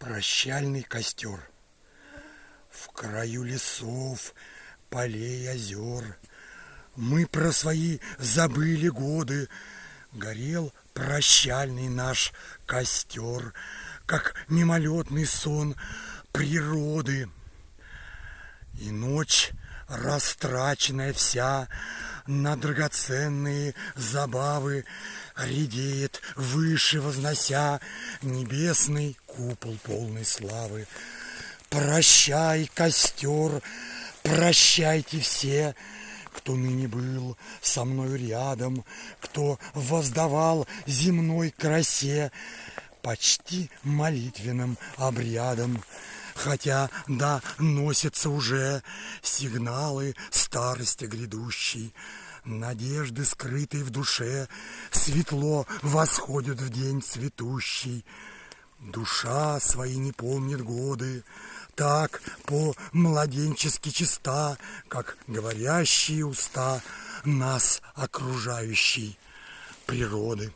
Прощальный костер. В краю лесов, полей, озер мы про свои забыли годы. Горел прощальный наш костер, как мимолетный сон природы. И ночь, растраченная вся на драгоценные забавы, редеет выше, вознося небесный купол полной славы. Прощай, костер, прощайте все, кто ныне был со мною рядом, кто воздавал земной красе почти молитвенным обрядом. Хотя доносятся уже сигналы старости грядущей, надежды, скрытой в душе, светло восходят в день цветущий. Душа свои не помнит годы, так по-младенчески чиста, как говорящие уста нас окружающей природы.